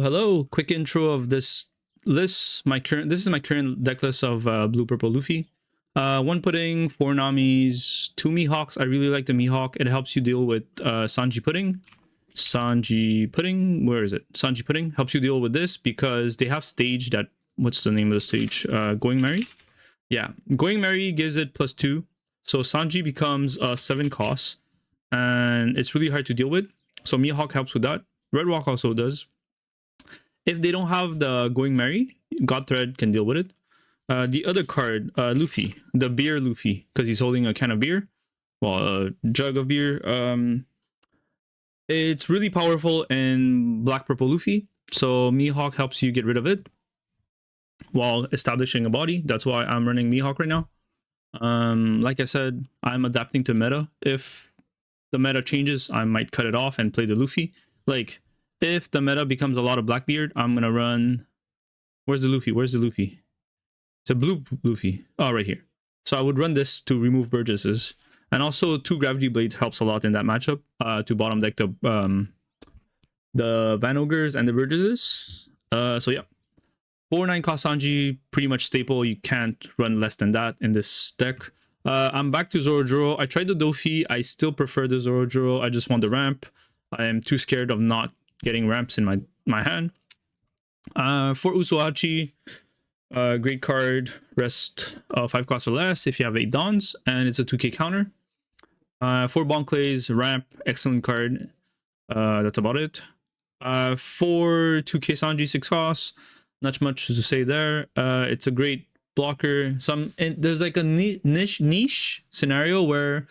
Hello. Quick intro of this list. This is my current deck list of blue purple Luffy. 1 pudding, 4 Namis, 2 Mihawks. I really like the Mihawk. It helps you deal with Sanji Pudding. Where is it? Sanji Pudding helps you deal with this because they have stage that, what's the name of the stage? Going Merry? Yeah, Going Merry gives it +2. So Sanji becomes 7 costs and it's really hard to deal with. So Mihawk helps with that. Red Rock also does. If they don't have the Going Merry, God Thread can deal with it. The other card, Luffy, the beer Luffy, because he's holding a can of beer, well, a jug of beer. It's really powerful in Black Purple Luffy, so Mihawk helps you get rid of it while establishing a body. That's why I'm running Mihawk right now. Like I said, I'm adapting to meta. If the meta changes, I might cut it off and play the Luffy. Like, if the meta becomes a lot of Blackbeard, I'm gonna run... Where's the Luffy? It's a blue Luffy. Oh, right here. So I would run this to remove Burgesses. And also 2 Gravity Blades helps a lot in that matchup to bottom deck the Van Ogres and the Burgesses. So yeah. 4/9 cost Sanji, pretty much staple. You can't run less than that in this deck. I'm back to Zoro. I tried the Dofi. I still prefer the Zoro. I just want the ramp. I am too scared of not getting ramps in my hand. For Usuachi, great card, rest 5 costs or less if you have 8 Dons, and it's a 2k counter. For Bonclays, ramp, excellent card. That's about it. For 2k Sanji, 6 costs, not much to say there. It's a great blocker. There's like a niche scenario where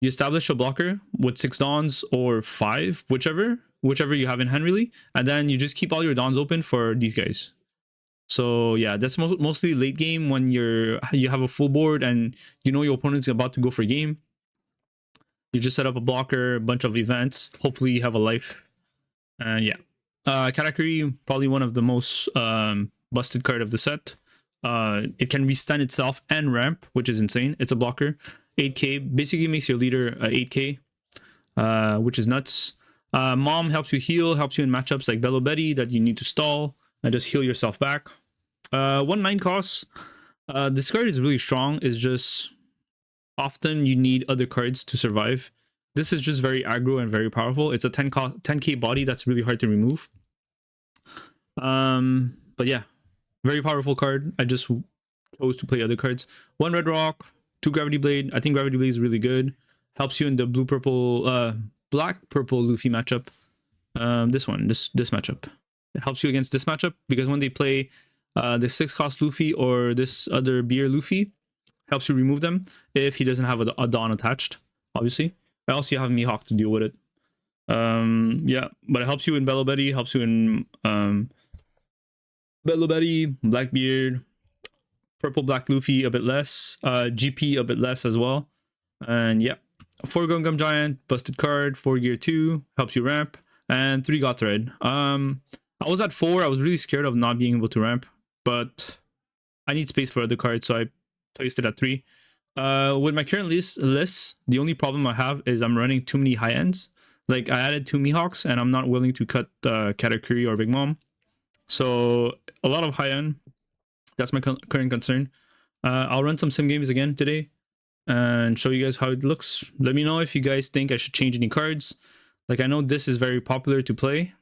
you establish a blocker with 6 Dons or 5, whichever you have in hand really, and then you just keep all your Dons open for these guys. So yeah, that's mostly late game when you have a full board and you know your opponent's about to go for game. You just set up a blocker, a bunch of events. Hopefully you have a life, and yeah. Katakuri, probably one of the most busted card of the set. It can withstand itself and ramp, which is insane. It's a blocker. 8k basically makes your leader 8k, which is nuts. Mom helps you heal, helps you in matchups like Bello Betty that you need to stall and just heal yourself back. 1/9 costs. This card is really strong. It's just often you need other cards to survive. This is just very aggro and very powerful. It's a 10k body that's really hard to remove. But yeah, very powerful card. I just chose to play other cards. 1 Red Rock, 2 Gravity Blade. I think Gravity Blade is really good. Helps you in the black purple Luffy matchup. This matchup. It helps you against this matchup because when they play the 6 cost Luffy or this other beer Luffy, helps you remove them if he doesn't have a Dawn attached, obviously. And also you have Mihawk to deal with it. Yeah, but it helps you in Bello Betty, helps you in Bello Betty, Blackbeard, Purple Black Luffy a bit less, GP a bit less as well. And yeah, 4 Gum Gum Giant, busted card, 4 Gear 2, helps you ramp, and 3 God Thread. I was at 4, I was really scared of not being able to ramp, but I need space for other cards, so I placed it at 3. With my current list, the only problem I have is I'm running too many high ends. Like I added 2 Mihawks and I'm not willing to cut Katakuri or Big Mom. So a lot of high end. That's my current concern. I'll run some sim games again today and show you guys how it looks. Let me know if you guys think I should change any cards. Like I know this is very popular to play.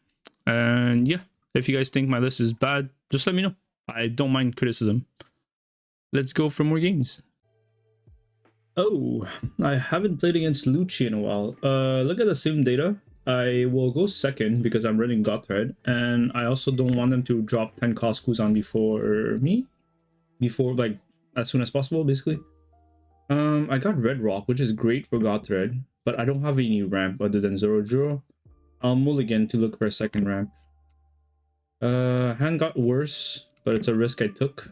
And yeah, if you guys think my list is bad, just let me know. I don't mind criticism. Let's go for more games. Oh, I haven't played against LUCCI in a while. Look at the sim data. I will go second because I'm running God Thread, and I also don't want them to drop 10 cost Kuzan before me. Before, like, as soon as possible, basically. I got Red Rock, which is great for God Thread, but I don't have any ramp other than Zoro. I'll mulligan to look for a second ramp. Hand got worse, but it's a risk I took.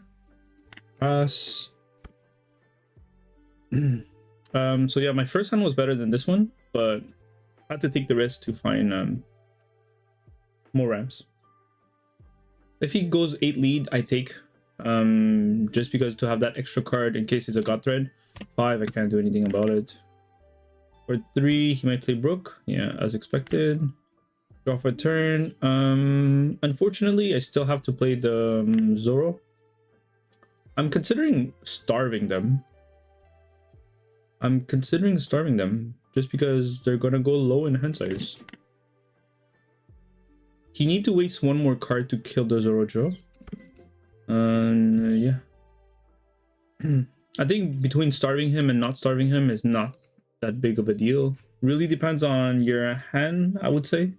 Pass. So yeah, my first hand was better than this one, but I had to take the risk to find more ramps. If he goes 8 lead, I take just because to have that extra card in case it's a God Thread. 5, I can't do anything about it. For 3, he might play Brook. Yeah, as expected. Draw for turn. Unfortunately, I still have to play the Zoro. I'm considering starving them. Just because they're gonna go low in hand size. He need to waste one more card to kill the Zorojo. Yeah. I think between starving him and not starving him is not that big of a deal. Really depends on your hand, I would say.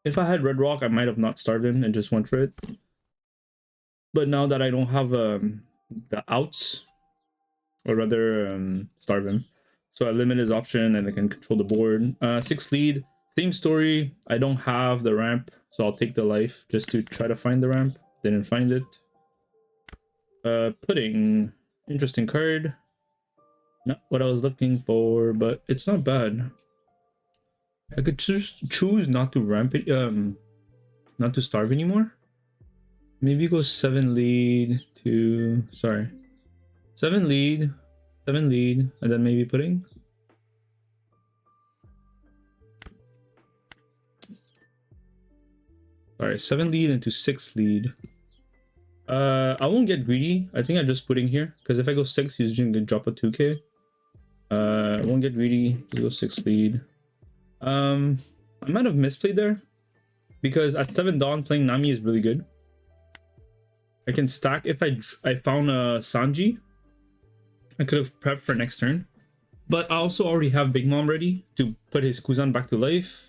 If I had Red Rock, I might have not starved him and just went for it. But now that I don't have the outs, or rather starve him, so I limit his option and I can control the board. 6 lead, same story. I don't have the ramp, so I'll take the life just to try to find the ramp. Didn't find it. Pudding, interesting card. Not what I was looking for, but it's not bad. I could choose not to ramp it, not to starve anymore. Maybe go 7 lead to 7 lead, and then maybe pudding. Sorry, 7 lead into 6 lead. I won't get greedy. I think I'm just putting here because if I go 6, he's just gonna drop a 2k. I won't get greedy. Just go 6 lead. I might have misplayed there because at 7 Dawn playing Nami is really good. I can stack if I found a Sanji. I could have prepped for next turn, but I also already have Big Mom ready to put his Kuzan back to life.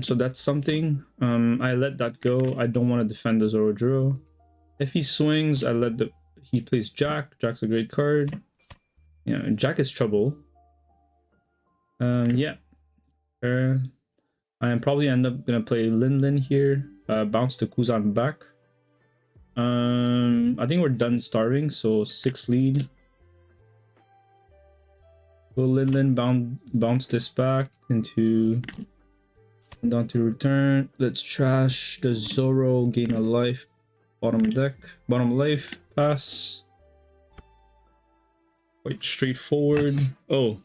So that's something. I let that go. I don't want to defend the Zoro. If he swings, he plays Jack. Jack's a great card. Yeah, Jack is trouble. Yeah. I am probably end up gonna play Lin here. Bounce the Kuzan back. I think we're done starving, so 6 lead. Go Lin bounce this back into down to return. Let's trash the Zoro, gain a life. Bottom life, pass. Quite straightforward. Oh,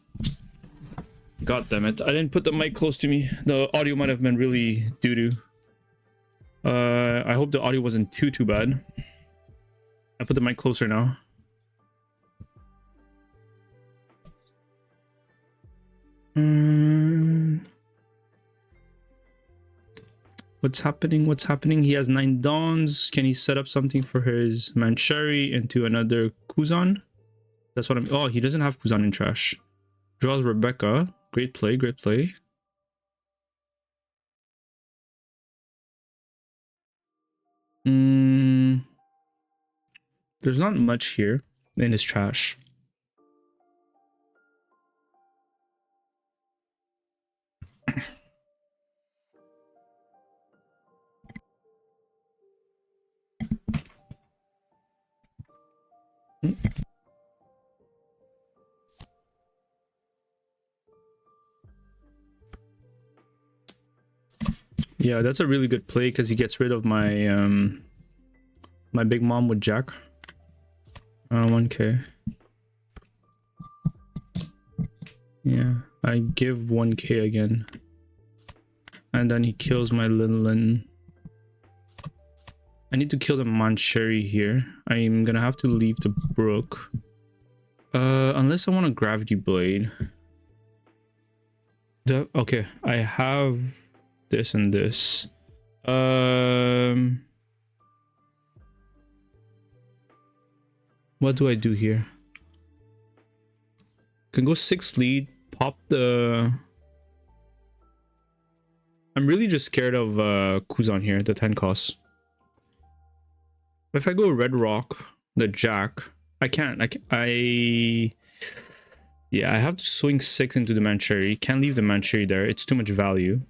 god damn it, I didn't put the mic close to me. The audio might have been really doo-doo. I hope the audio wasn't too bad. I put the mic closer now. What's happening? He has 9 Dawns. Can he set up something for his Mancheri into another Kuzan? That's what I'm... Oh, he doesn't have Kuzan in trash. Draws Rebecca. Great play. There's not much here in his trash. Yeah, that's a really good play because he gets rid of my my Big Mom with Jack. 1k. Yeah, I give 1k again. And then he kills my Lin. I need to kill the Mancheri here. I'm gonna have to leave the Brook. Unless I want a Gravity Blade. Okay, I have this and this. What do I do here? Can go 6 lead, pop the... I'm really just scared of Kuzan here, the 10 costs. If I go Red Rock, the Jack, I can't. Yeah, I have to swing 6 into the Mancheri. Can't leave the Mancheri there. It's too much value.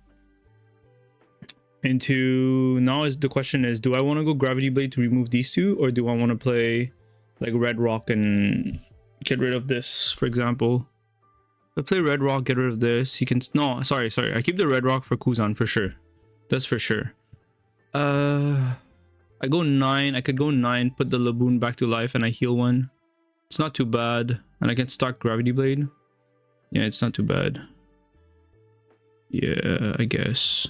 Now the question is, do I want to go Gravity Blade to remove these 2, or do I want to play like Red Rock and get rid of this, for example? If I play Red Rock, get rid of this. He can... No, sorry. I keep the Red Rock for Kuzan for sure. That's for sure. I go 9. I could go 9, put the Laboon back to life, and I heal 1. It's not too bad. And I can stock Gravity Blade. Yeah, it's not too bad. Yeah, I guess.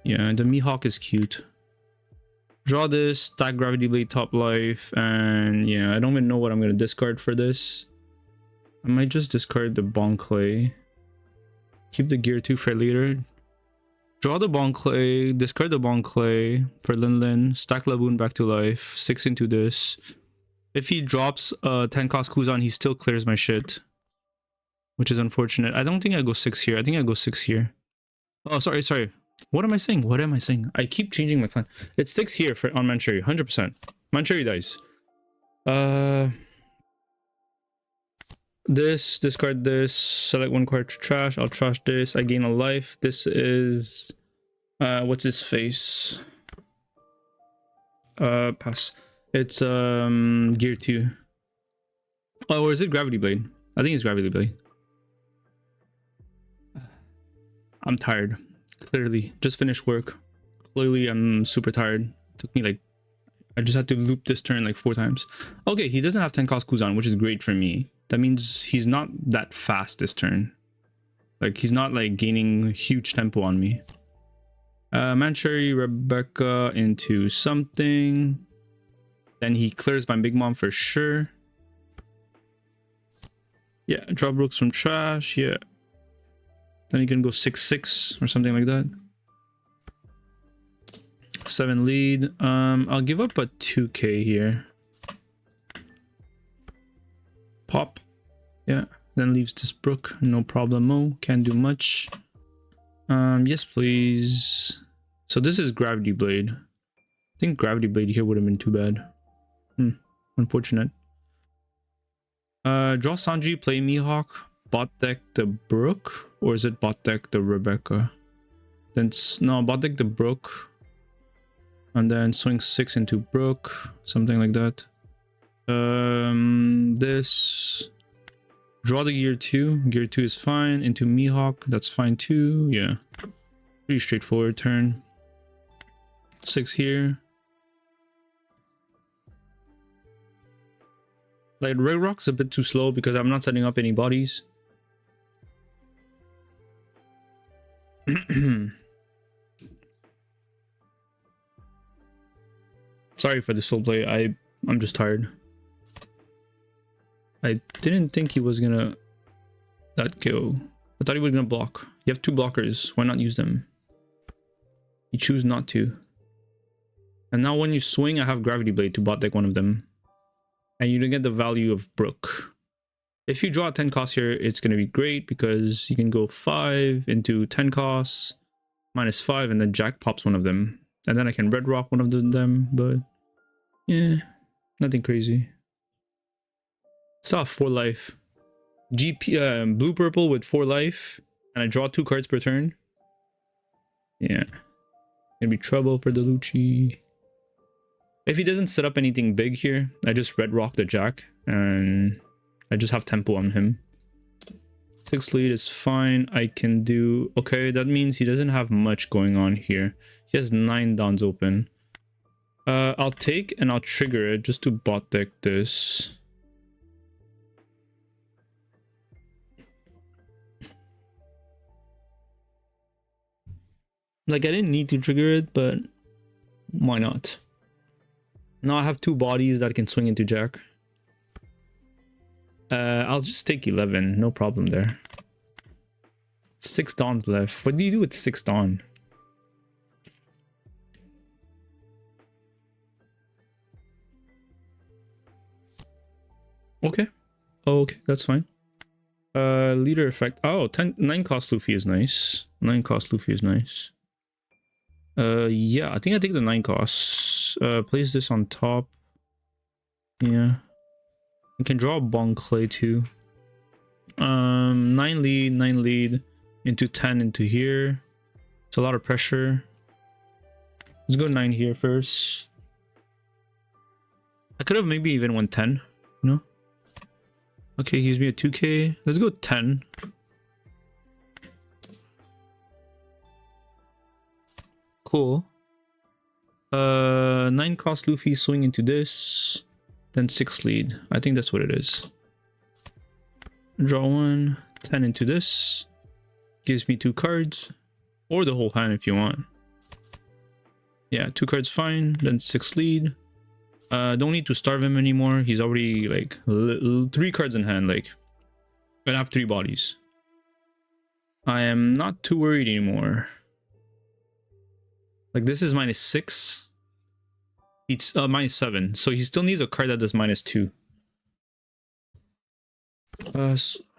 Yeah, the Mihawk is cute. Draw this, stack Gravity Blade, top life, and yeah, I don't even know what I'm gonna discard for this. I might just discard the Bon Clay. Keep the Gear 2 for later. Draw the Bon Clay, discard the Bon Clay for Lin, stack Laboon back to life, 6 into this. If he drops 10 cost Kuzan, he still clears my shit, which is unfortunate. I don't think I go 6 here. I think I go 6 here. Oh, sorry. What am I saying? What am I saying? I keep changing my plan. It's 6 here for on Manchuri, 100%. Manchuri dies. This, discard this, select 1 card to trash. I'll trash this. I gain a life. This is what's his face? Pass. It's Gear 2. Oh, or is it Gravity Blade? I think it's Gravity Blade. I'm tired. Clearly. Just finished work. Clearly I'm super tired. It took me like, I just had to loop this turn like 4 times. Okay, he doesn't have 10 cost Kuzan, which is great for me. That means he's not that fast this turn. Like, he's not like gaining huge tempo on me. Manchuri, Rebecca into something. Then he clears my Big Mom for sure. Yeah, draw Brooks from trash. Yeah. Then he can go 6-6 or something like that. 7 lead. I'll give up a 2k here. Pop. Yeah. Then leaves this Brook. No problemo. Can't do much. Yes, please. So this is Gravity Blade. I think Gravity Blade here would have been too bad. Unfortunate. Draw Sanji, play Mihawk, bot deck the Brook, or is it bot deck the Rebecca? Then no, bot deck the Brook, and then swing 6 into Brook, something like that. This, draw the Gear 2. Gear 2 is fine. Into Mihawk, that's fine too. Yeah, pretty straightforward turn. 6 here. Like, Red Rock's a bit too slow because I'm not setting up any bodies. Sorry for the soul play. I'm just tired. I didn't think he was gonna let go. I thought he was gonna block. You have 2 blockers. Why not use them? You choose not to. And now when you swing, I have Gravity Blade to bot deck one of them. And you don't get the value of Brook. If you draw 10 costs here, it's going to be great because you can go 5 into 10 costs, -5, and then Jack pops one of them. And then I can Red Rock one of them, but yeah, nothing crazy. Still have 4 life. GP, blue purple with 4 life, and I draw 2 cards per turn. Yeah, gonna be trouble for the Lucci. If he doesn't set up anything big here, I just Red Rock the Jack, and I just have tempo on him. 6 lead is fine. I can do... Okay, that means he doesn't have much going on here. He has 9 dons open. I'll take and I'll trigger it just to bot deck this. Like, I didn't need to trigger it, but why not? Now I have 2 bodies that can swing into Jack. I'll just take 11, no problem there. 6 dons left. What do you do with 6 don? Okay. Okay, that's fine. Leader effect. Oh, 9 cost Luffy is nice. 9 cost Luffy is nice. Yeah, I think I take the 9 costs. Place this on top. Yeah. I can draw a Bon Clay too. 9 lead into 10 into here. It's a lot of pressure. Let's go 9 here first. I could have maybe even won 10, you know? Okay, he gives me a 2k. Let's go 10. Cool. 9 cost Luffy swing into this. then 6 lead. I think that's what it is. Draw 1, 10 into this. Gives me 2 cards. Or the whole hand if you want. Yeah, 2 cards fine. Then 6 lead. Don't need to starve him anymore. He's already like 3 cards in hand. Like, gonna have 3 bodies. I am not too worried anymore. Like, this is -6. It's -7. So he still needs a card that does -2.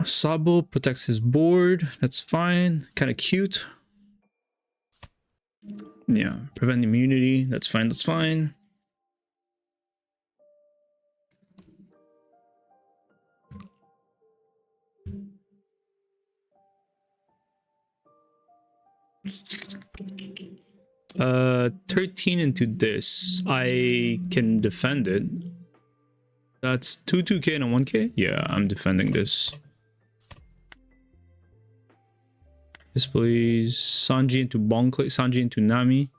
Sabo protects his board. That's fine. Kind of cute. Yeah, prevent immunity. That's fine. That's fine. Uh, 13 into this. I can defend it. That's 2k and a 1k. Yeah, I'm defending this. Misplays. Sanji into Bonkle. Sanji into Nami.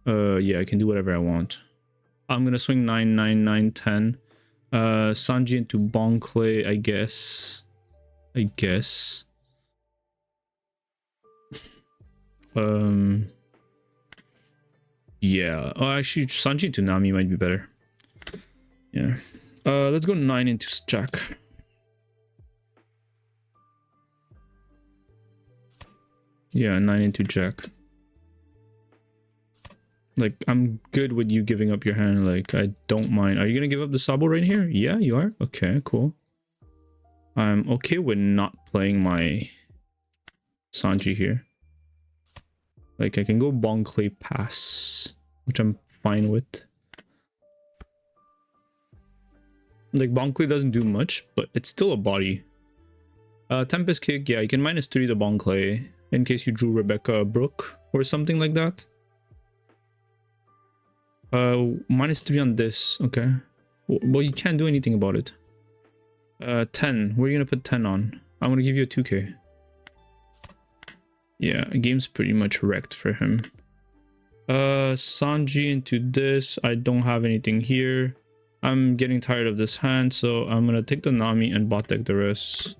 Yeah, I can do whatever I want. I'm gonna swing 9, 9, 9, 10. Sanji into Bonkle, I guess. Yeah. Oh, actually, Sanji into Nami might be better. Yeah. Let's go 9 into Jack. Yeah, 9 into Jack. Like, I'm good with you giving up your hand. Like, I don't mind. Are you gonna give up the Sabo right here? Yeah, you are? Okay, cool. I'm okay with not playing my Sanji here. Like, I can go Bonkle pass, which I'm fine with. Like, Bonkle doesn't do much, but it's still a body. Tempest Kick, yeah, you can -3 the Bonkle in case you drew Rebecca Brooke or something like that. -3 on this, okay. Well, you can't do anything about it. 10, where are you gonna put 10 on? I'm gonna give you a 2k. Yeah, game's pretty much wrecked for him. Sanji into this. I don't have anything here. I'm getting tired of this hand, so I'm gonna take the Nami and bot deck the rest.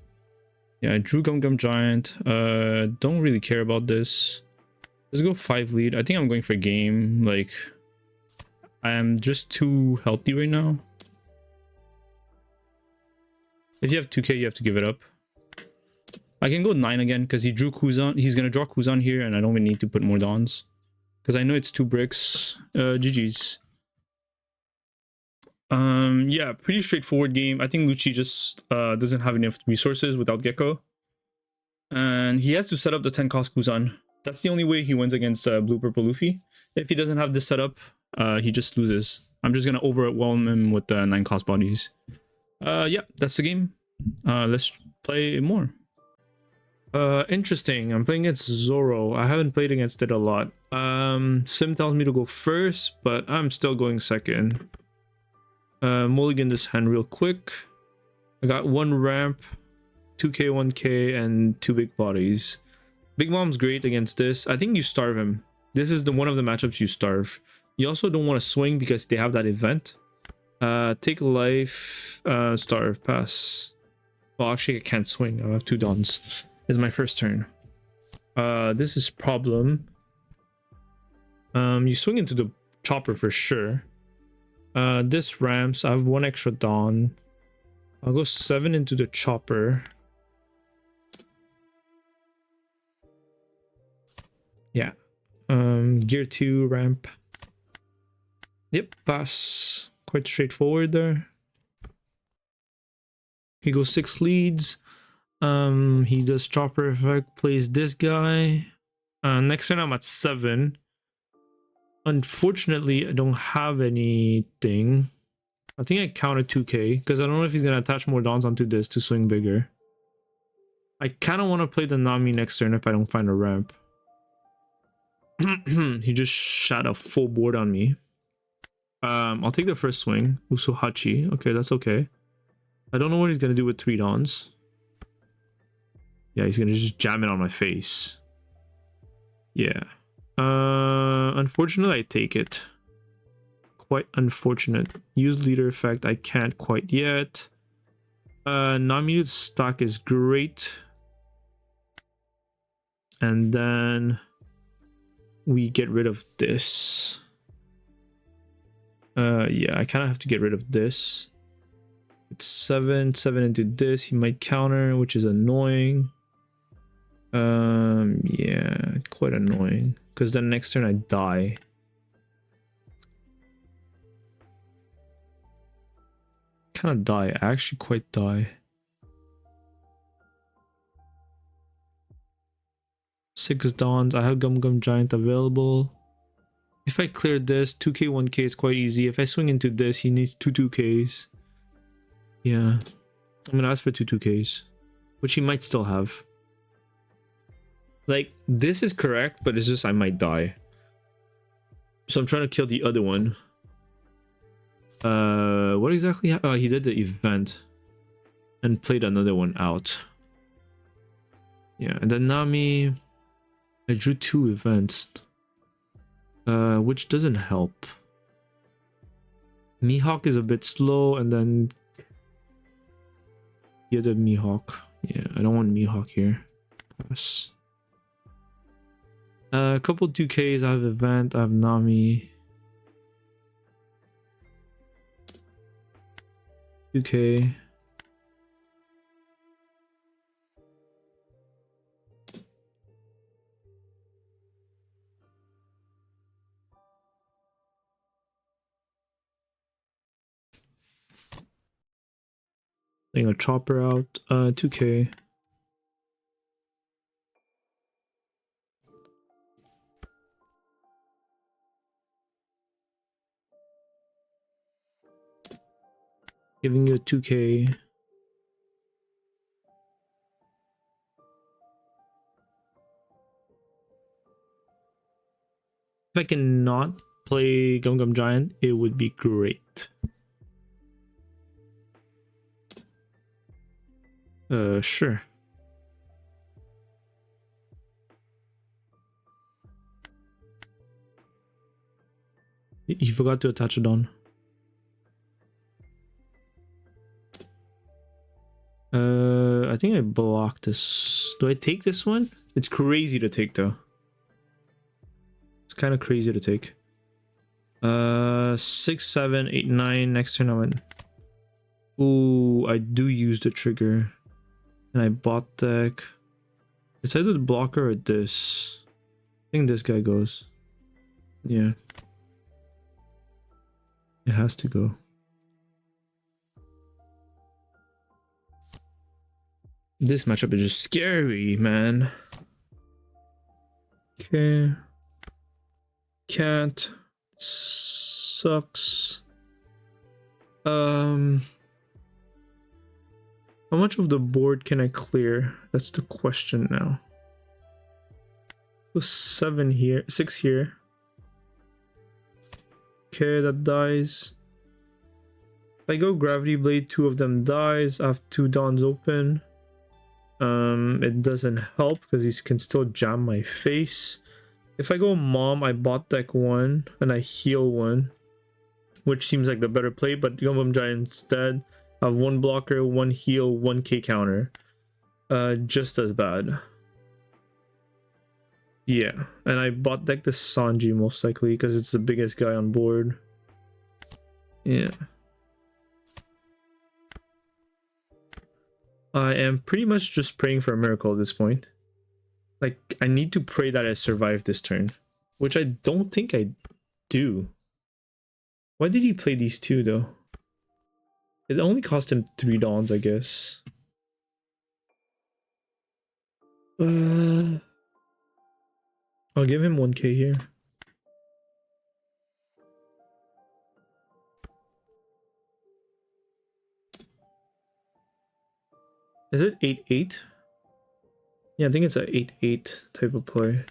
Yeah, I drew Gum Gum Giant. Don't really care about this. Let's go 5 lead. I think I'm going for game. Like, I am just too healthy right now. If you have 2k, you have to give it up. I can go 9 again because he drew Kuzan. He's gonna draw Kuzan here, and I don't even need to put more Dons because I know it's 2 bricks. GG's. Yeah, pretty straightforward game. I think Lucci just doesn't have enough resources without Gecko, and he has to set up the 10 cost Kuzan. That's the only way he wins against Blue Purple Luffy. If he doesn't have this set up, he just loses. I'm just gonna overwhelm him with the 9 cost bodies. Yeah, that's the game. Let's play more. Interesting. I'm playing against Zoro. I haven't played against it a lot. Sim tells me to go first, but I'm still going second. Mulligan this hand real quick. I got 1 ramp, 2k, 1k, and 2 big bodies. Big Mom's great against this. I think you starve him. This is one of the matchups you starve. You also don't want to swing because they have that event. Take life, starve, pass. Well, actually, I can't swing. I have 2 Dons. This is my first turn. This is problem. You swing into the chopper for sure. This ramps. I have 1 extra Don. I'll go 7 into the chopper. Yeah. Gear 2 ramp. Yep, pass. Quite straightforward there. He goes 6 leads. He does chopper effect, plays this guy. Next turn I'm at 7. Unfortunately, I don't have anything. I think I counted 2k because I don't know if he's gonna attach more Dons onto this to swing bigger. I kind of want to play the Nami next turn if I don't find a ramp. He just shot a full board on me. I'll take the first swing. Usuhachi. Okay, that's okay. I don't know what he's gonna do with 3 Dons. Yeah, he's gonna just jam it on my face. Yeah. Unfortunately, I take it. quite unfortunate. Use leader effect, I can't quite yet. Non-muted stock is great. And then we get rid of this. Yeah, I kind of have to get rid of this. It's 7 into this. He might counter, which is annoying. Yeah, quite annoying. Because then next turn I die. Kind of die. I actually quite die. 6 Dawns. I have Gum Giant available. If I clear this, 2k, 1k is quite easy. If I swing into this, he needs 2-2ks. Yeah. I'm gonna ask for 2-2ks. Which he might still have. Like, this is correct, but it's just I might die. So I'm trying to kill the other one. What exactly happened? Oh, he did the event. And played another one out. Yeah, and then Nami... I drew 2 events. Which doesn't help. Mihawk is a bit slow, and then... the other Mihawk. Yeah, I don't want Mihawk here. Pass. A couple 2Ks, I have event, I have Nami. 2K. Playing a chopper out, 2K. Giving you a 2K. If I cannot play Gum Giant, it would be great. Sure. You forgot to attach it on. I think I blocked this. Do I take this one? It's crazy to take though. It's kind of crazy to take. 6, 7, 8, 9. Next turn I went. Ooh, I do use the trigger. And I bought deck. It's either the blocker or this. I think this guy goes. Yeah. It has to go. This matchup is just scary, man. Okay. Can't. Sucks. How much of the board can I clear? That's the question now. So 7 here, 6 here. Okay, that dies. If I go Gravity Blade, 2 of them dies. I have 2 Dawns open. It doesn't help because he can still jam my face. If I go Mom, I bot deck 1 and I heal 1, which seems like the better play, but Gum Giant instead. I have 1 blocker, 1 heal, 1k counter. Just as bad. Yeah, and I bot deck the Sanji most likely because it's the biggest guy on board. Yeah. I am pretty much just praying for a miracle at this point. Like, I need to pray that I survive this turn, which I don't think I do. Why did he play these 2 though? It only cost him 3 Dawns, I guess. I'll give him 1k here. Is it 8-8? Yeah, I think it's a 8-8 type of play.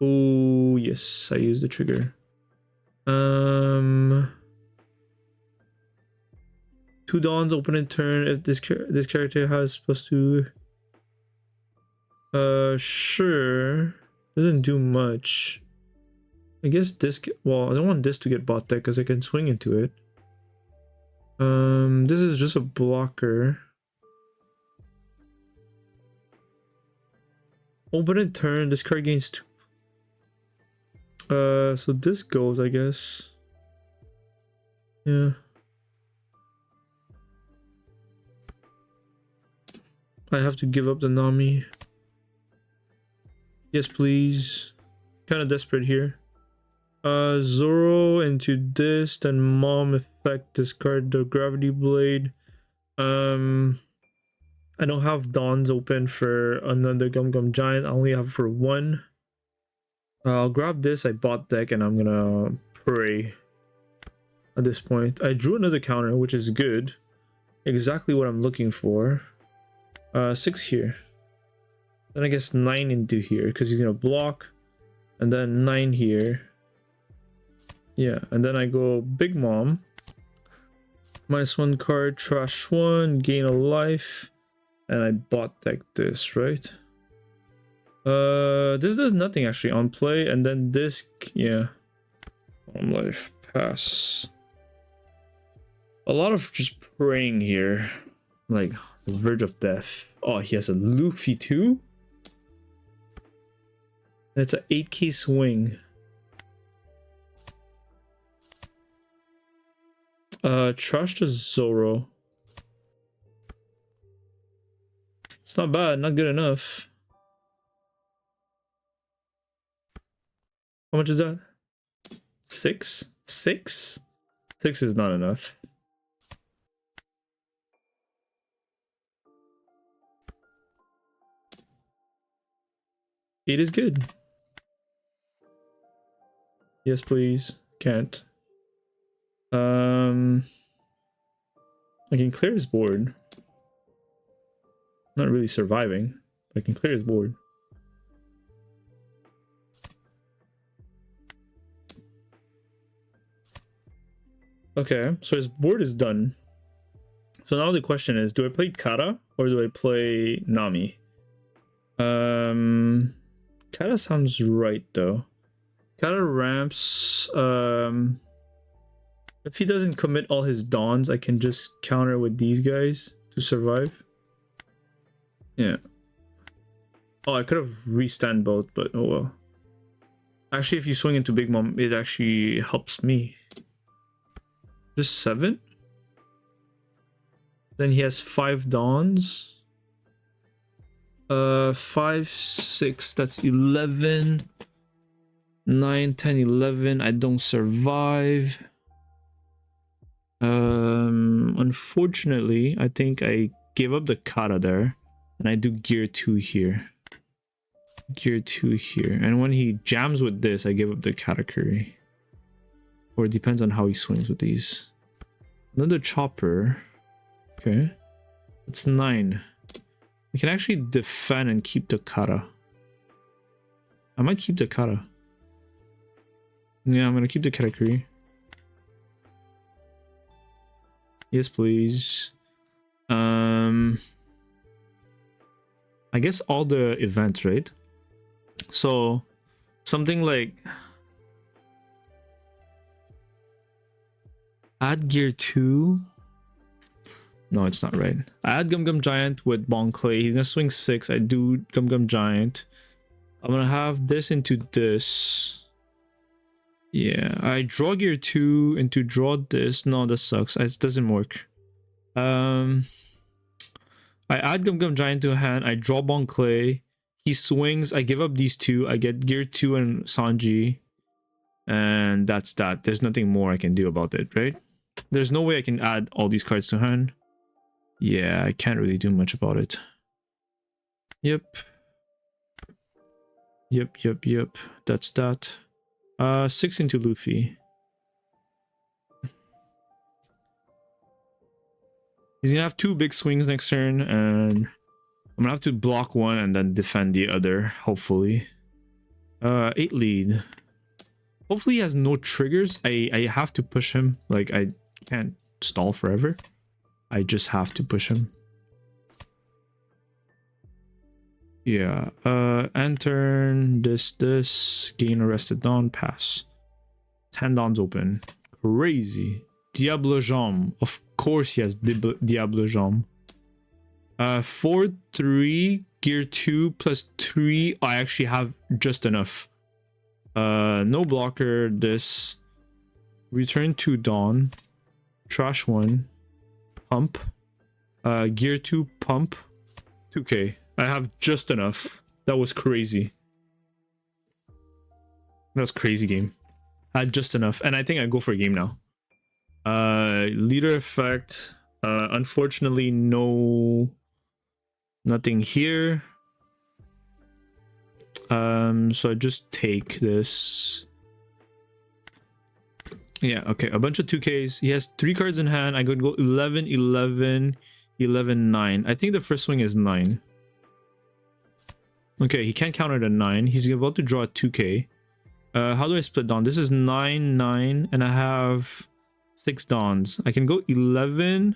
Oh, yes, I used the trigger. 2 Dawns open in turn if this character has supposed to. Sure. Doesn't do much. I guess this, well, I don't want this to get bot deck because I can swing into it. This is just a blocker. Open a turn, this card gains 2. So this goes, I guess. Yeah. I have to give up the Nami. Yes, please. Kind of desperate here. Zoro into this, then mom effect, discard the gravity blade. I don't have Dawns open for another Gum Gum Giant. I only have for 1. I'll grab this. I bought deck and I'm gonna pray at this point. I drew another counter, which is good. Exactly what I'm looking for. 6 here. Then I guess 9 into here because he's gonna block. And then 9 here. Yeah, and then I go Big Mom. -1 card, trash 1, gain a life. And I bought deck this, right? This does nothing actually on play, and then this, yeah. On life, pass. A lot of just praying here. Like, the verge of death. Oh, he has a Luffy too? And it's an 8k swing. Trash to Zoro. It's not bad, not good enough. How much is that? 6? 6? 6 is not enough. Eight is good. Yes, please. Can't. I can clear his board. Not really surviving, but I can clear his board. Okay, so his board is done. So now the question is, do I play Kara or do I play Nami? Kara sounds right though. Kara ramps. If he doesn't commit all his Dawns, I can just counter with these guys to survive. Yeah. Oh, I could have restand both, but oh well. Actually, if you swing into Big Mom, it actually helps me. Just 7? Then he has 5 Dawns. 5, 6, that's 11. 9, 10, 11. I don't survive. Unfortunately, I think I gave up the Kata there. And I do gear 2 here. Gear 2 here. And when he jams with this, I give up the Katakuri. Or it depends on how he swings with these. Another chopper. Okay. It's 9. We can actually defend and keep the Kata. I might keep the Kata. Yeah, I'm gonna keep the Katakuri. Yes, please. I guess all the events, right? So something like add gear 2. No, it's not right. I add Gum Gum Giant with Bon Clay. He's gonna swing 6. I do Gum Gum Giant. I'm gonna have this into this. Yeah, I draw gear 2 into draw this. No, that sucks. It doesn't work. I add Gum Gum Giant to a hand. I draw Bon Clay. He swings. I give up these 2. I get gear 2 and Sanji. And that's that. There's nothing more I can do about it, right? There's no way I can add all these cards to hand. Yeah, I can't really do much about it. Yep. Yep. That's that. 6 into Luffy. He's gonna have 2 big swings next turn, and I'm gonna have to block one and then defend the other, hopefully. 8 lead. Hopefully he has no triggers. I have to push him. Like, I can't stall forever. I just have to push him. Yeah. End turn, this, gain arrested Dawn, pass. 10 dons open. Crazy. Diable Jam. Of course he has Diable Jam. 4-3 gear 2 plus 3. I actually have just enough. No blocker. This. Return 2 Dawn. Trash 1. Pump. Gear 2 pump. 2k. I have just enough. That was crazy. That was crazy game. I had just enough. And I think I go for a game now. Leader effect. Unfortunately, nothing here. So I just take this. Yeah, okay. A bunch of 2Ks. He has 3 cards in hand. I could go 11, 11, 11, 9. I think the first swing is 9. Okay, he can't counter the 9. He's about to draw a 2K. How do I split down? This is 9, 9, and I have 6 dons. I can go 11,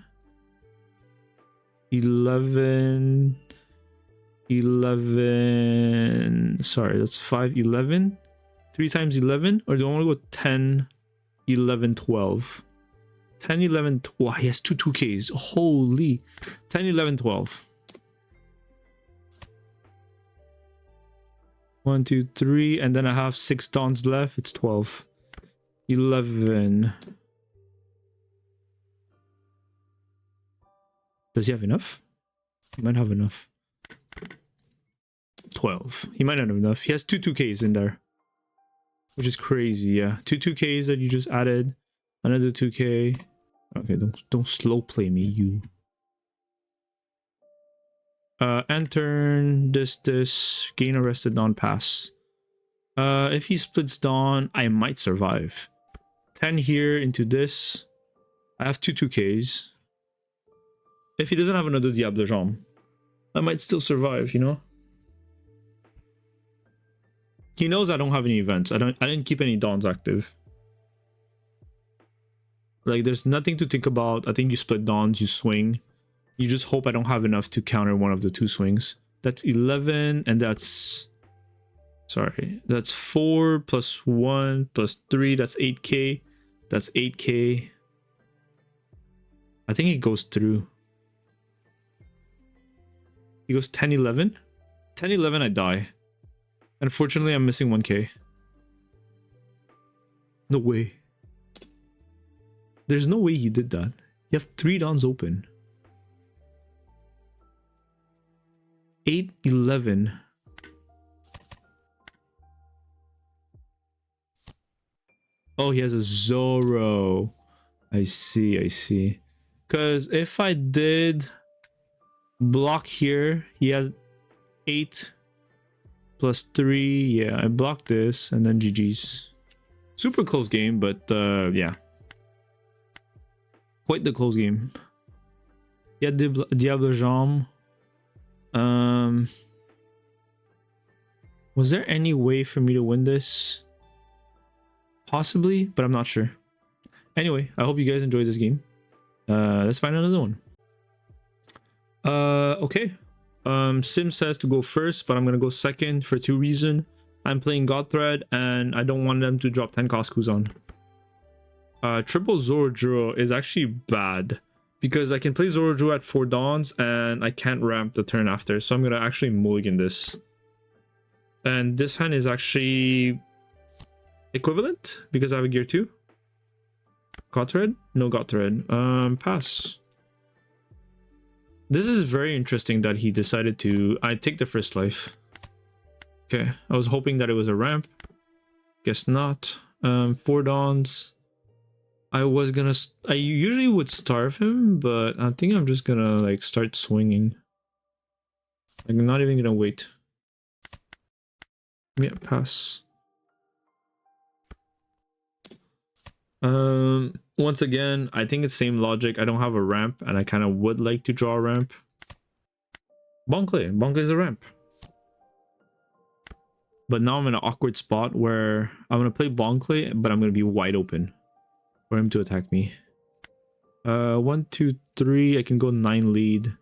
11, 11. Sorry, that's 5, 11. 3 times 11? Or do I want to go 10, 11, 12? 10, 11, 12. Wow, he has 2 2Ks. Holy. 10, 11, 12. 1, 2, 3, and then I have 6 dons left. It's 12. 11. Does he have enough? He might have enough. 12. He might not have enough. He has 2 2Ks in there. Which is crazy, yeah. 2 2Ks that you just added. Another 2K. Okay, don't slow play me, you. End turn, this, gain arrested, Dawn pass. If he splits Dawn, I might survive. 10 here into this. I have 2 2Ks. If he doesn't have another Diable Jam, I might still survive, you know? He knows I don't have any events. I didn't keep any Dawns active. Like, there's nothing to think about. I think you split Dawns, you swing. You just hope I don't have enough to counter one of the 2 swings. That's 11, and that's... Sorry. That's 4 plus 1 plus 3. That's 8k. That's 8k. I think it goes through. He goes 10, 11. 10, 11, I die. Unfortunately, I'm missing 1k. No way. There's no way he did that. You have 3 dons open. 8, 11. Oh, he has a Zoro. I see, I see. Because if I did block here, he had 8 plus 3. Yeah, I blocked this and then GG's. Super close game, but yeah. Quite the close game. Yeah, Diable Jam. Was there any way for me to win this? Possibly, but I'm not sure. Anyway, I hope you guys enjoyed this game. Let's find another one. Okay. Sim says to go first, but I'm gonna go second for 2 reasons. I'm playing Godthread, and I don't want them to drop 10 cost Kuzan. Triple Zoro is actually bad because I can play Zoro at 4 dawns and I can't ramp the turn after, so I'm gonna actually mulligan this. And this hand is actually equivalent because I have a gear 2. Godthread? No Godthread. Pass. This is very interesting that he decided to... I take the first life. Okay, I was hoping that it was a ramp. Guess not. 4 dawns. I usually would starve him, but I think I'm just gonna like start swinging. I'm not even gonna wait. Yeah, pass. Once again, I think it's same logic. I don't have a ramp, and I kind of would like to draw a ramp. Bonkley is a ramp. But now I'm in an awkward spot where I'm gonna play Bonkley, but I'm gonna be wide open for him to attack me. 1, 2, 3. I can go 9 lead.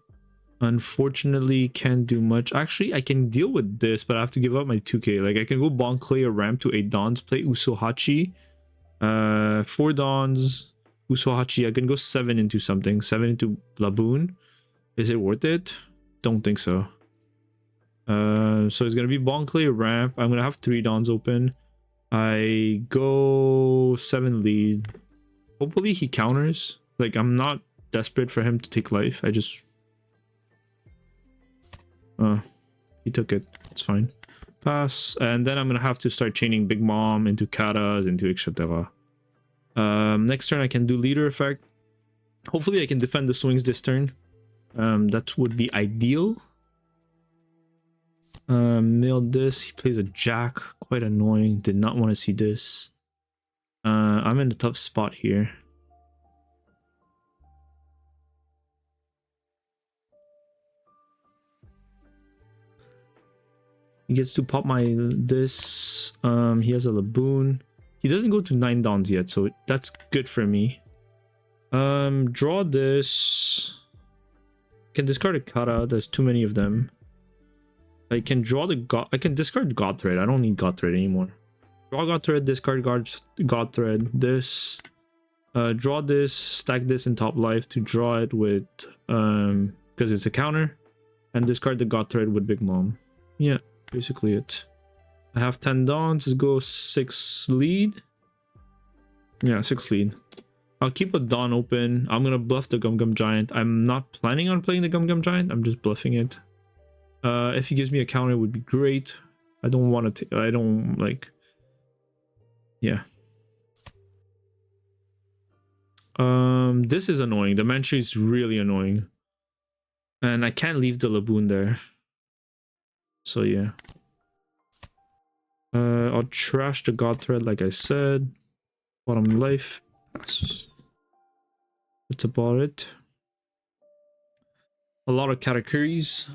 Unfortunately, can't do much. Actually, I can deal with this, but I have to give up my 2k. Like, I can go Bonkley or ramp to 8 dawns, play Usohachi, 4 dons. Usohachi. I can go 7 into something. 7 into Laboon. Is it worth it? Don't think so. So it's gonna be Bonclay ramp. I'm gonna have 3 dons open. I go 7 lead. Hopefully he counters. Like, I'm not desperate for him to take life. I just he took it. It's fine. Pass. And then I'm gonna have to start chaining Big Mom into Karas, into etc. Next turn I can do leader effect. Hopefully I can defend the swings this turn. That would be ideal. Milled this. He plays a jack. Quite annoying. Did not want to see this. I'm in a tough spot here. He gets to pop my this. He has a Laboon. He doesn't go to 9 dons yet, so that's good for me. Draw this. Can discard a Kara. There's too many of them. I can draw the God. I can discard God Thread. I don't need God Thread anymore. Draw God Thread. Discard God Thread. This. Draw this. Stack this in top life to draw it with because it's a counter, and discard the God Thread with Big Mom. Yeah, basically it. I have 10 dons. Let's go 6 lead. Yeah, 6 lead. I'll keep a Dawn open. I'm gonna bluff the Gum Gum Giant. I'm not planning on playing the Gum Gum Giant. I'm just bluffing it. If he gives me a counter, it would be great. I don't want to. I don't like. Yeah. This is annoying. The Manchu is really annoying, and I can't leave the Laboon there. So yeah. I'll trash the God Thread like I said. Bottom life. That's about it. A lot of Katakuris.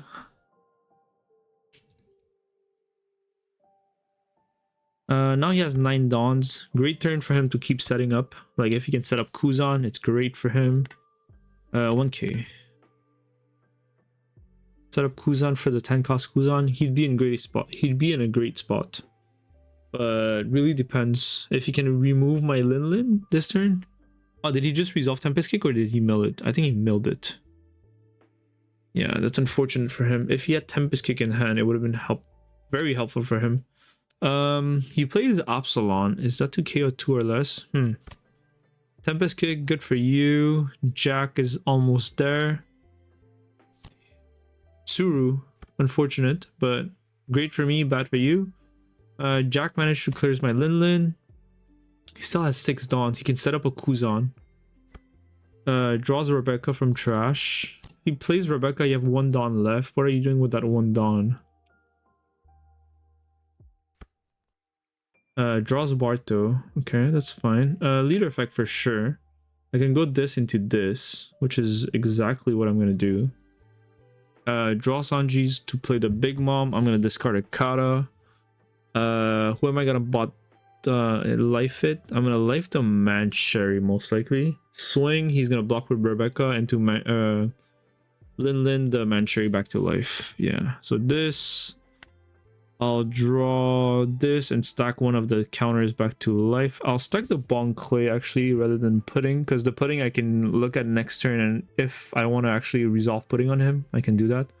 Now he has 9 dons. Great turn for him to keep setting up. Like, if he can set up Kuzan, it's great for him. 1k. Set up Kuzan for the 10 cost Kuzan. He'd be in great spot. He'd be in a great spot. But really depends. If he can remove my Lin this turn. Oh, did he just resolve Tempest Kick or did he mill it? I think he milled it. Yeah, that's unfortunate for him. If he had Tempest Kick in hand, it would have been very helpful for him. He plays Absalon. Is that 2k or 2 or less? Tempest Kick, good for you. Jack is almost there. Tsuru, unfortunate, but great for me, bad for you. Jack managed to clear my Lin. He still has 6 dons. He can set up a Kuzan. Draws Rebecca from trash. He plays Rebecca. You have 1 don left. What are you doing with that 1 don? Draws Barto. Okay, that's fine. Leader effect for sure. I can go this into this, which is exactly what I'm gonna do. Draw Sanji's to play the Big Mom. I'm gonna discard a Kara. Who am I gonna bot? Life it. I'm gonna life the Mancherry most likely. Swing. He's gonna block with Rebecca into Lin the Mancherry back to life. Yeah. So this. I'll draw this and stack one of the counters back to life. I'll stack the Bon Clay actually rather than Pudding, because the Pudding I can look at next turn, and if I want to actually resolve Pudding on him, I can do that.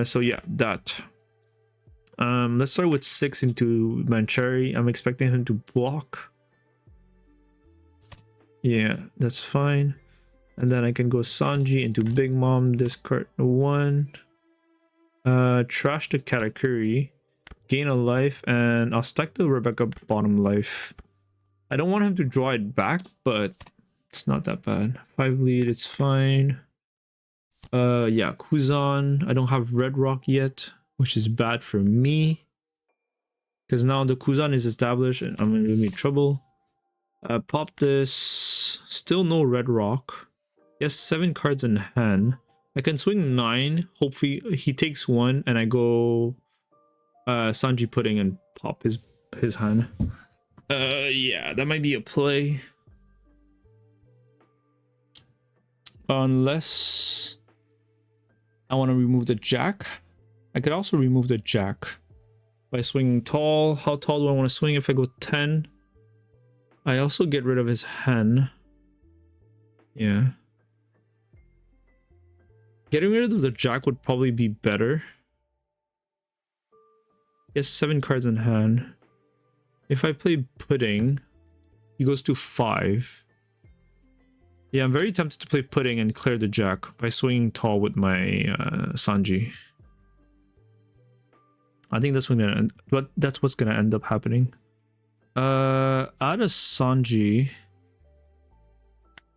So yeah, that. Let's start with 6 into Mancherry. I'm expecting him to block. Yeah, that's fine. And then I can go Sanji into Big Mom, discard 1. Trash the Katakuri, gain a life, and I'll stack the Rebecca bottom life. I don't want him to draw it back, but it's not that bad. 5 lead, it's fine. Yeah, Kuzan. I don't have Red Rock yet, which is bad for me, because now the Kuzan is established and I'm gonna be in trouble. Pop this. Still no Red Rock. Yes, 7 cards in hand. I can swing 9. Hopefully he takes 1 and I go Sanji Pudding and pop his hand. Yeah, that might be a play. Unless I want to remove the Jack. I could also remove the Jack by swinging tall. How tall do I want to swing? If I go 10, I also get rid of his hen. Yeah. Getting rid of the jack would probably be better. He has 7 cards in hand. If I play pudding, he goes to 5. Yeah, I'm very tempted to play pudding and clear the jack by swinging tall with my Sanji. I think that's what's gonna end up happening. Add a Sanji.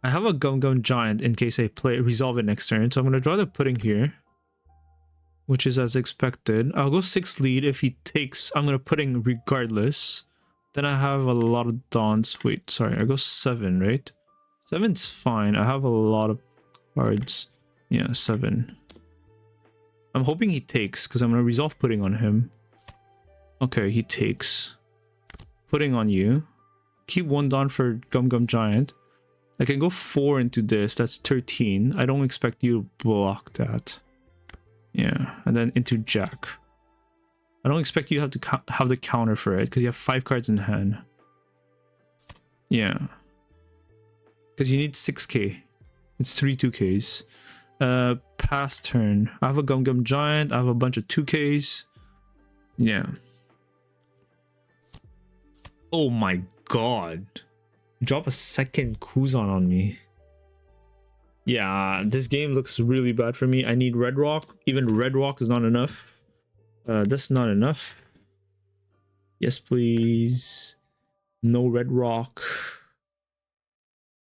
I have a Gum Giant in case I resolve it next turn, so I'm gonna draw the pudding here, which is as expected. I'll go 6 lead. If he takes, I'm gonna pudding regardless. Then I have a lot of dons. Wait, sorry, I go 7, right? 7's fine. I have a lot of cards. Yeah, 7. I'm hoping he takes because I'm gonna resolve pudding on him. Okay, he takes. Pudding on you. Keep 1 don for Gum Giant. I can go 4 into this. That's 13. I don't expect you to block that. Yeah, and then into Jack. I don't expect you to have the counter for it because you have 5 cards in hand. Yeah. Because you need 6k. It's 3 2ks. Pass turn. I have a Gum Giant. I have a bunch of 2ks. Yeah. Oh my god. Drop a second Kuzan on me. Yeah, this game looks really bad for me. I need Red Rock. Even Red Rock is not enough. That's not enough. Yes, please. No Red Rock.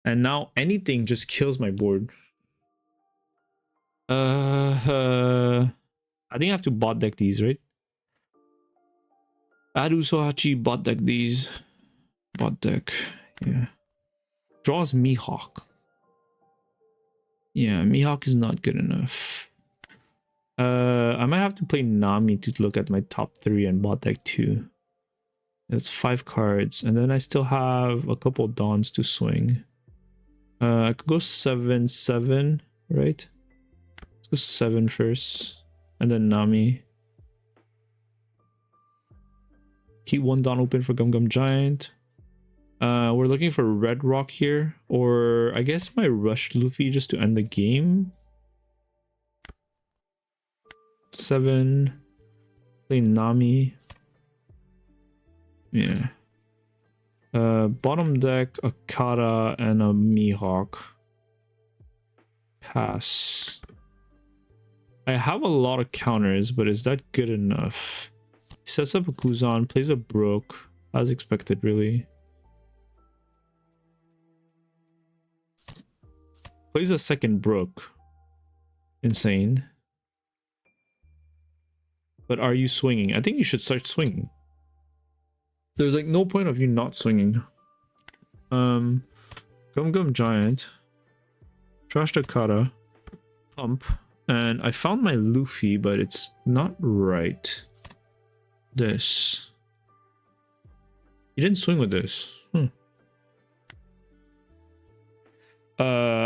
And now anything just kills my board. I think I have to bot deck these, right? Add Usohachi, bot deck these. Bot deck. Yeah. Draws Mihawk. Yeah, Mihawk is not good enough. I might have to play Nami to look at my top 3 and bot deck 2. That's 5 cards. And then I still have a couple dons to swing. I could go 7-7, right? Let's go 7 first. And then Nami. Keep 1 don open for Gum Giant. We're looking for Red Rock here, or I guess my Rush Luffy just to end the game. 7. Play Nami. Yeah. Bottom deck, a Kata and a Mihawk. Pass. I have a lot of counters, but is that good enough? Sets up a Kuzan, plays a Brook, as expected, really. Plays a second Brook. Insane. But are you swinging? I think you should start swinging. There's like no point of you not swinging. Gum Giant. Trash the Kata. Pump. And I found my Luffy, but it's not right. This. You didn't swing with this.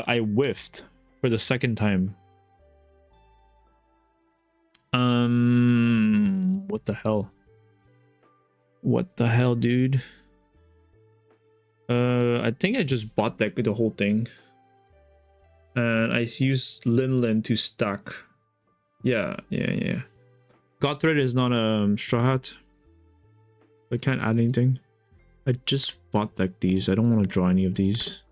I whiffed for the second time. What the hell? What the hell, dude? I think I just bought that with the whole thing. And I used Lin to stack. Yeah. God Thread is not a strawhat. I can't add anything. I just bought deck these. I don't want to draw any of these.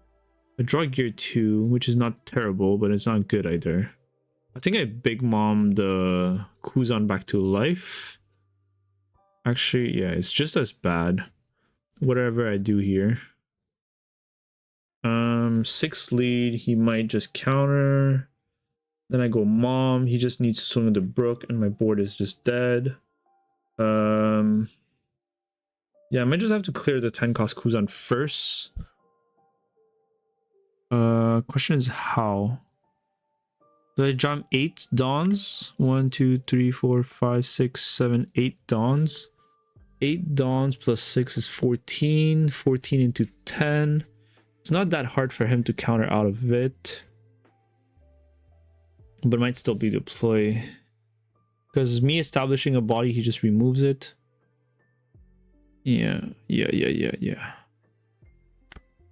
I draw Gear 2, which is not terrible, but it's not good either. I think I Big Mom the Kuzan back to life. Actually, yeah, it's just as bad. Whatever I do here. 6 lead, he might just counter. Then I go Mom, he just needs to swing with the Brook, and my board is just dead. Yeah, I might just have to clear the 10 cost Kuzan first. Question is how? Do I jump 8 dons? 1, 2, 3, 4, 5, 6, 7, 8 dons. 8 dons plus 6 is 14. 14 into 10. It's not that hard for him to counter out of it. But it might still be the play. Because me establishing a body, he just removes it. Yeah.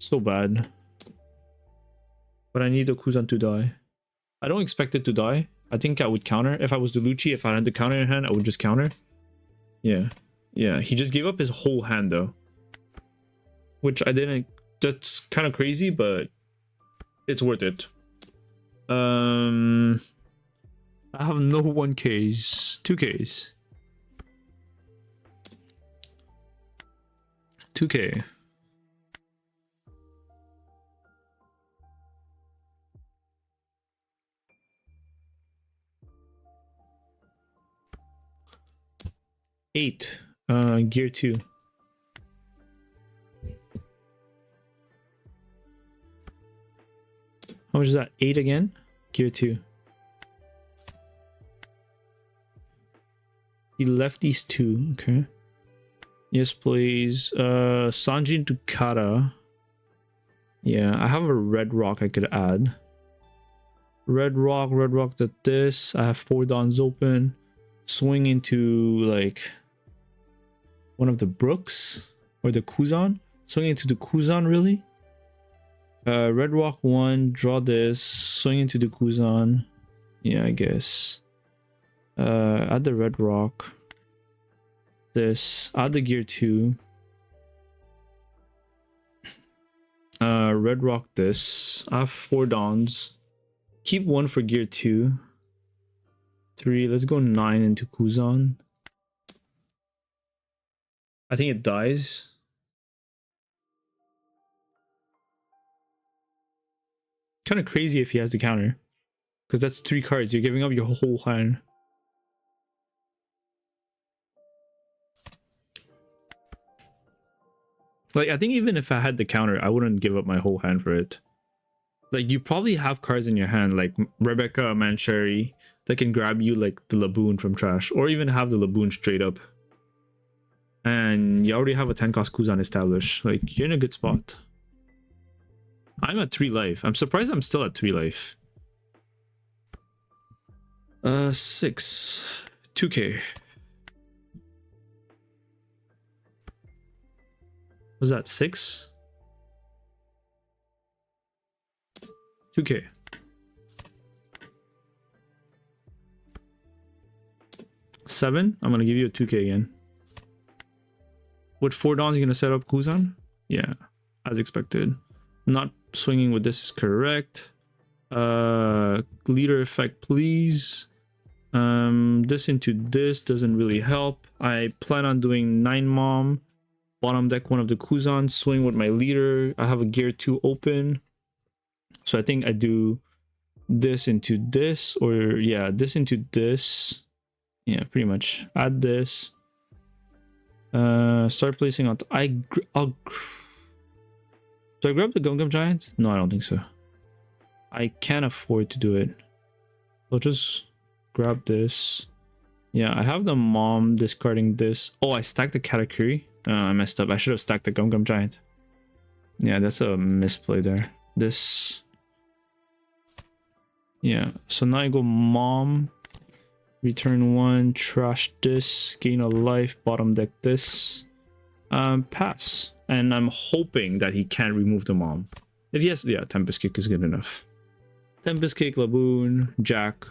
So bad. But I need the Kuzan to die. I don't expect it to die. I think I would counter. If I was the Lucci, if I had the counter in hand, I would just counter. Yeah. Yeah, he just gave up his whole hand though. Which I didn't... That's kind of crazy, but it's worth it. I have no 1Ks. 2Ks. 2K. Eight. Gear 2. How much is that? 8 again? Gear 2. He left these 2. Okay. Yes, please. Sanjin to Kata. Yeah, I have a red rock I could add. Red rock to this. I have 4 dons open. Swing into like one of the brooks or the Kuzan. Swing into the Kuzan really. Red rock 1, draw this, swing into the Kuzan. Yeah, I guess. Add the red rock. This, add the gear 2. Red rock this. I have 4 dons. Keep 1 for gear 2. 3, let's go 9 into Kuzan. I think it dies. Kind of crazy if he has the counter, because that's 3 cards. You're giving up your whole hand. Like, I think even if I had the counter, I wouldn't give up my whole hand for it. Like, you probably have cards in your hand like Rebecca Mancherry that can grab you like the Laboon from trash, or even have the Laboon straight up. And you already have a 10 cost Kuzan established. Like, you're in a good spot. I'm at 3 life. I'm surprised I'm still at 3 life. 6. 2K. Was that 6? 2K. 7. I'm gonna give you a 2K again. With 4 dons, you're gonna set up Kuzan? Yeah, as expected. Not swinging with this is correct. Leader effect, please. This into this doesn't really help. I plan on doing 9 mom. Bottom deck one of the Kuzan. Swing with my leader. I have a gear 2 open. So I think I do this into this, or yeah, this into this. Yeah, pretty much. Add this. Start placing on. I'll. Do I grab the Gum Gum Giant? No, I don't think so. I can't afford to do it. I'll just grab this. Yeah, I have the mom discarding this. Oh, I stacked the Katakuri. I messed up. I should have stacked the Gum Gum Giant. Yeah, that's a misplay there. This. Yeah, so now I go mom. Return 1, trash this, gain a life, bottom deck this. Pass. And I'm hoping that he can't remove the mom. If yes, yeah, Tempest Kick is good enough. Tempest Kick, Laboon, Jack.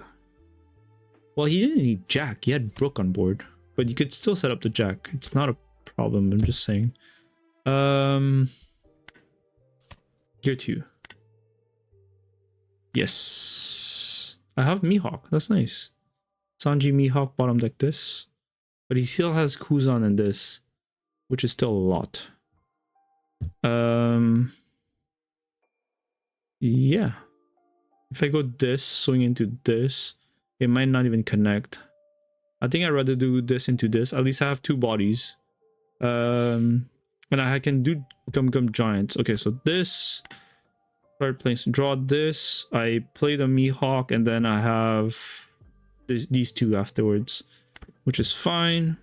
Well, he didn't need Jack. He had Brook on board. But you could still set up the Jack. It's not a problem, I'm just saying. Gear 2. Yes. I have Mihawk. That's nice. Sanji Mihawk bottom deck this. But he still has Kuzan in this, which is still a lot. Yeah. If I go this, swing into this, it might not even connect. I think I'd rather do this into this. At least I have 2 bodies. And I can do Gum Gum Giants. Okay, so this. Start playing. Draw this. I play the Mihawk, and then I have these 2 afterwards, which is fine.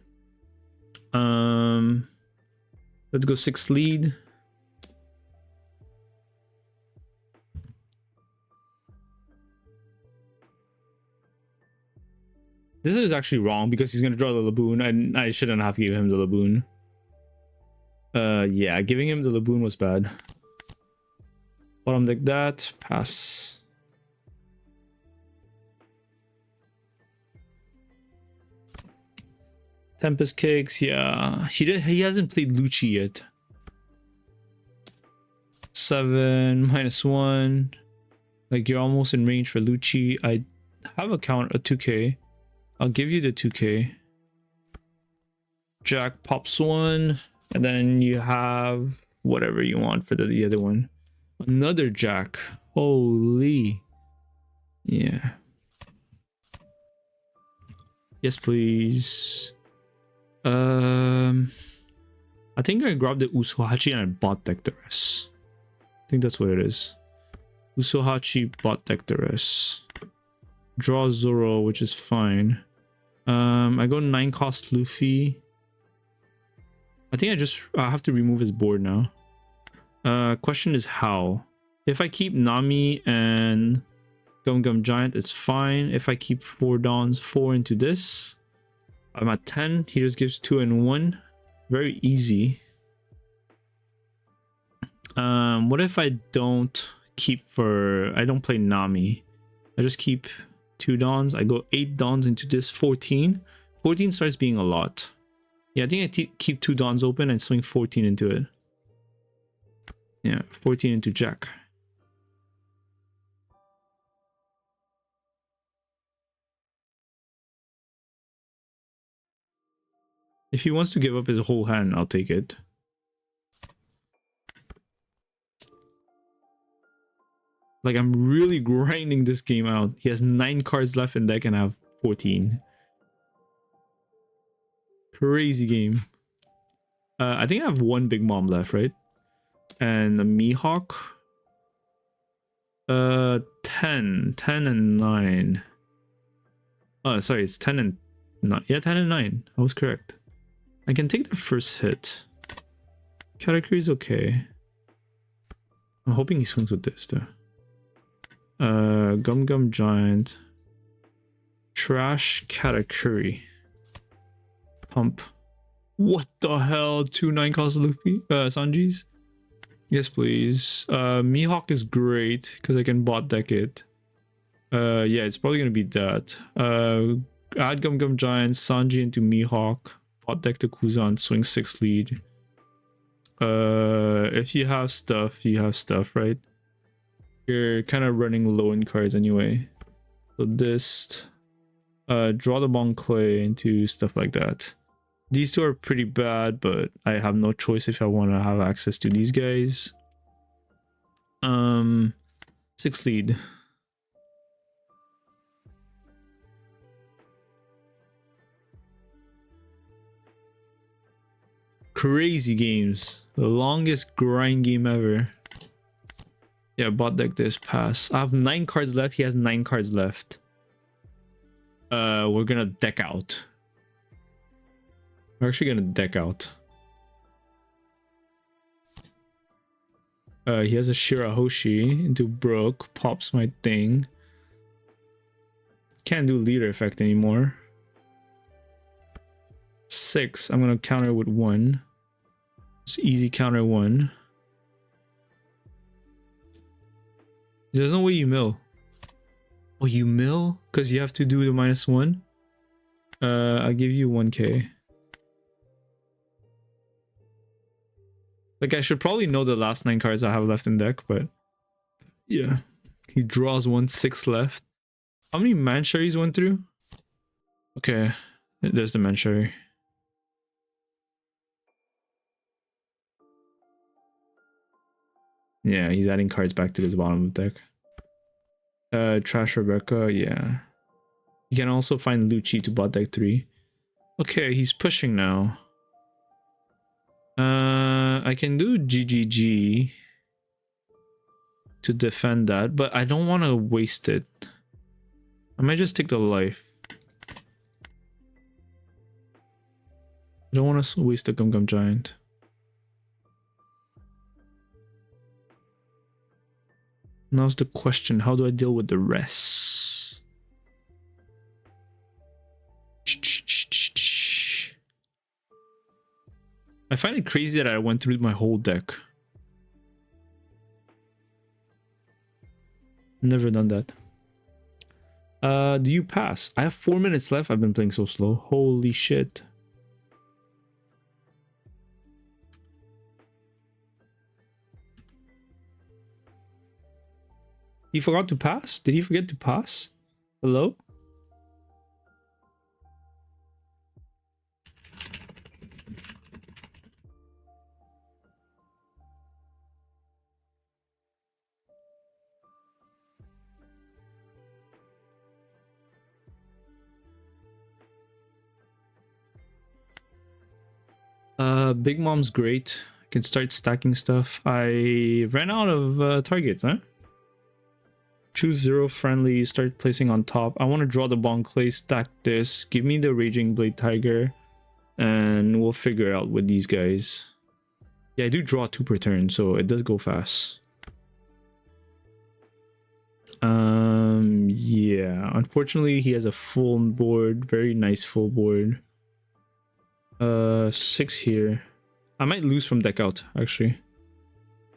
Let's go 6 lead. This is actually wrong because he's gonna draw the Laboon, and I shouldn't have given him the Laboon. Yeah, giving him the Laboon was bad. bottom deck that. Pass. Tempest Cakes, yeah. He hasn't played Lucci yet. 7 -1. Like, you're almost in range for Lucci. I have a 2k. I'll give you the 2k. Jack pops 1, and then you have whatever you want for the other one. Another Jack. Holy. Yeah. Yes, please. I think I grabbed the Usohachi and I bot decked the rest. I think that's what it is. Usohachi, bot deck the rest. Draw Zoro, which is fine. I go 9 cost Luffy. I think I have to remove his board now. Question is how. If I keep Nami and Gum Gum Giant, it's fine. If I keep 4 Dons, 4 into this, I'm at 10. He just gives 2 and 1. Very easy. What if I don't I don't play Nami? I just keep 2 Dons. I go 8 Dons into this 14. 14 starts being a lot. Yeah, I think I keep 2 Dons open and swing 14 into it. Yeah, 14 into Jack. If he wants to give up his whole hand, I'll take it. Like, I'm really grinding this game out. He has 9 cards left in deck and I have 14. Crazy game. I think I have 1 Big Mom left, right? And a Mihawk. 10 and 9. Oh, sorry, it's 10 and 9. Yeah, 10 and 9. I was correct. I can take the first hit. Katakuri is okay. I'm hoping he swings with this though. Gum Gum Giant. Trash Katakuri. Pump. What the hell? 2 9 cost Luffy? Sanjis? Yes, please. Mihawk is great because I can bot deck it. Yeah, it's probably gonna be that. Add Gum Gum Giant, Sanji into Mihawk, bot deck to Kuzan, swing 6 lead. If you have stuff, you have stuff, right? You're kind of running low in cards anyway. So this, draw the Bon Clay into stuff like that. These 2 are pretty bad, but I have no choice if I want to have access to these guys. 6 lead. Crazy games. The longest grind game ever. Yeah, bot deck this, pass. I have 9 cards left. He has 9 cards left. We're gonna deck out. We're actually gonna deck out. He has a Shirahoshi into Brook. Pops my thing. Can't do leader effect anymore. 6. I'm gonna counter with 1. Just easy counter 1. There's no way you mill. Oh, you mill? Because you have to do the -1? I'll give you 1k. Like, I should probably know the last 9 cards I have left in deck, but yeah. He draws 1, 6 left. How many Mancharies went through? Okay, there's the Manchary. Yeah, he's adding cards back to his bottom of the deck. Trash Rebecca, yeah. You can also find Lucci to bot deck 3. Okay, he's pushing now. I can do GGG to defend that, but I don't want to waste it. I might just take the life. I don't want to waste the Gum Gum Giant. Now's the question, how do I deal with the rest? I find it crazy that I went through my whole deck. Never done that. Do you pass? I have 4 minutes left. I've been playing so slow. Holy shit. He forgot to pass? Did he forget to pass? Hello? Big Mom's great. I can start stacking stuff. I ran out of targets, huh? Choose 0 friendly, start placing on top. I want to draw the Bon Clay, stack this. Give me the Raging Blade Tiger, and we'll figure it out with these guys. Yeah, I do draw 2 per turn, so it does go fast. Yeah, unfortunately he has a full board, very nice full board. 6 here. I might lose from deck out, actually.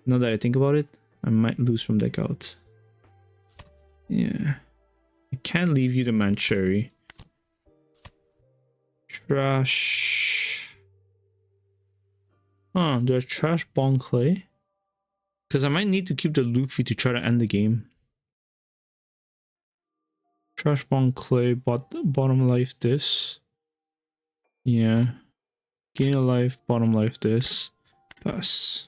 Now that I think about it, I might lose from deck out. Yeah. I can't leave you to Mancherry. Trash. Huh, do I trash Bon Clay? Because I might need to keep the Luffy to try to end the game. Trash Bon Clay, bottom life this. Yeah. Gain a life, bottom life this. Pass.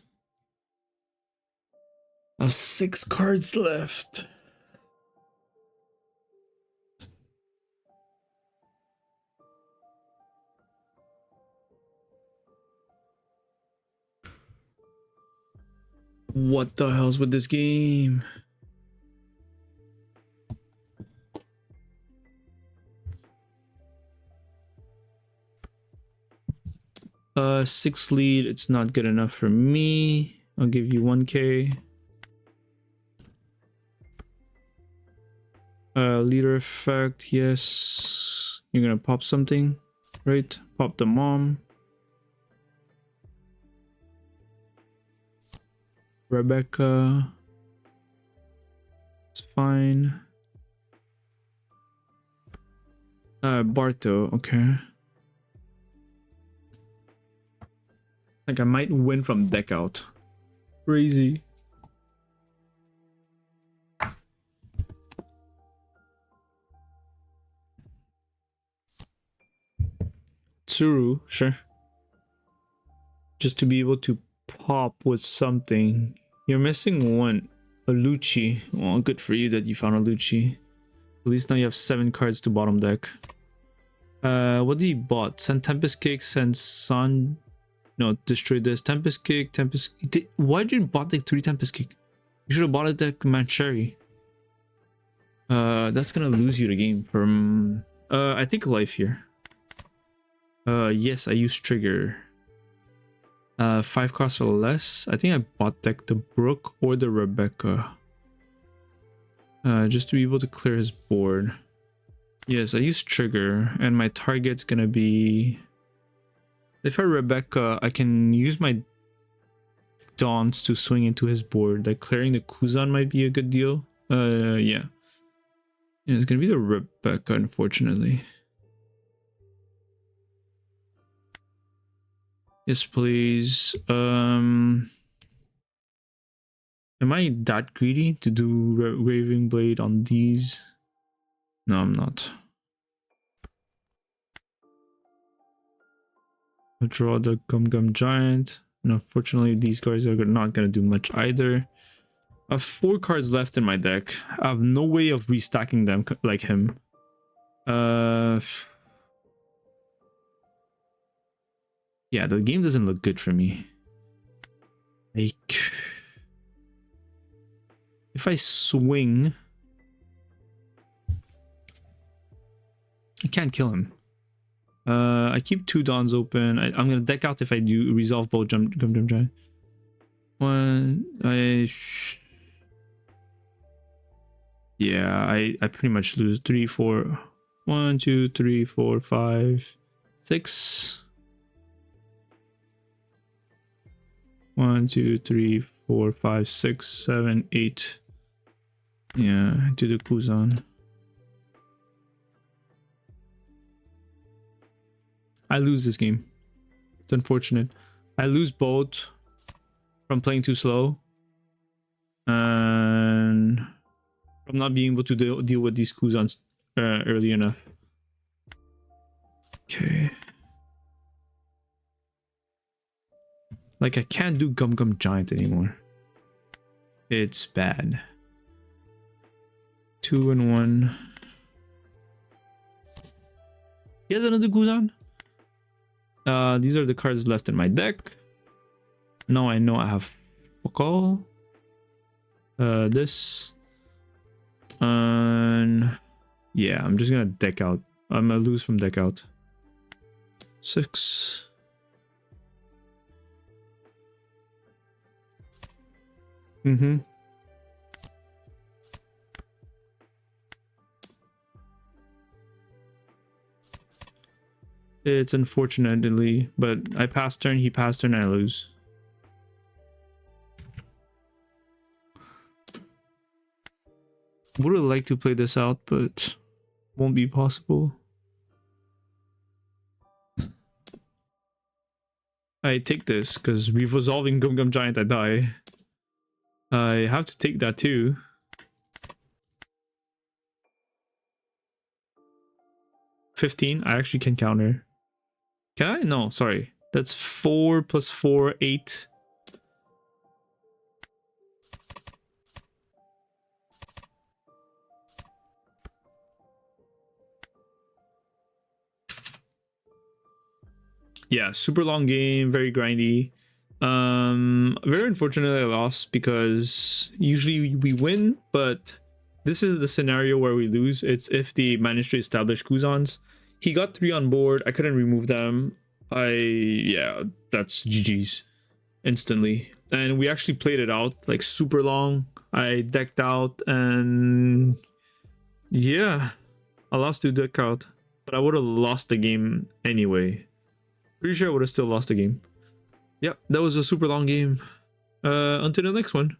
I have 6 cards left. What the hell's with this game? Six lead, it's not good enough for me. I'll give you 1k. Leader effect, yes. You're gonna pop something, right? Pop the mom. Rebecca. It's fine. Barto, okay. Like I might win from deck out. Crazy. Tsuru, sure. Just to be able to pop with something. You're missing one. A LUCCI. Well, good for you that you found a LUCCI. At least now you have 7 cards to bottom deck. What did he bought? Send Tempest Kick, send Sun. No, destroy this. Tempest Kick, Tempest... Why did you bought like 3 Tempest Kick? You should have bought it like Mancherry. That's gonna lose you the game from... I think life here. Yes, I use trigger. 5 costs or less. I think I bought deck the Brook or the Rebecca. Just to be able to clear his board. Yes, I use trigger, and my target's gonna be... If I Rebecca, I can use my Dawns to swing into his board. Like clearing the Kuzan might be a good deal. Yeah. Yeah, it's gonna be the Rebecca, unfortunately. Yes, please. Am I that greedy to do Raving Blade on these? No, I'm not. I'll draw the Gum Giant. And unfortunately, these guys are not going to do much either. I have 4 cards left in my deck. I have no way of restacking them like him. Yeah, the game doesn't look good for me. Like, if I swing, I can't kill him. I keep 2 Dawns open. I'm gonna deck out if I do resolve both Gum Giant. Yeah, I pretty much lose 3, 4. 1, 2, 3, 4, 5, 6. 1, 2, 3, 4, 5, 6, 7, 8. Yeah, to the Kuzan. I lose this game. It's unfortunate. I lose both from playing too slow and from not being able to deal with these Kuzans early enough. Okay. Like, I can't do Gum Gum Giant anymore. It's bad. 2 and 1. He has another Kuzan. These are the cards left in my deck. Now I know I have Pokal. This. And yeah, I'm just gonna deck out. I'm gonna lose from deck out. 6. It's unfortunately, but I pass turn, he pass turn, and I lose. Would have liked to play this out, but won't be possible. I take this because we're resolving Gum Gum Giant, I die. I have to take that too. $15. I actually can counter. Can I? No, sorry. That's 4 plus 4, 8. Yeah, super long game, very grindy. Very unfortunately I lost because usually we win, but this is the scenario where we lose. It's if they manage to establish Kuzans. He got 3 on board. I couldn't remove them. Yeah, that's GG's instantly. And we actually played it out like super long. I decked out and yeah, I lost to deck out, but I would have lost the game anyway. Pretty sure I would have still lost the game. Yep, that was a super long game. Until the next one.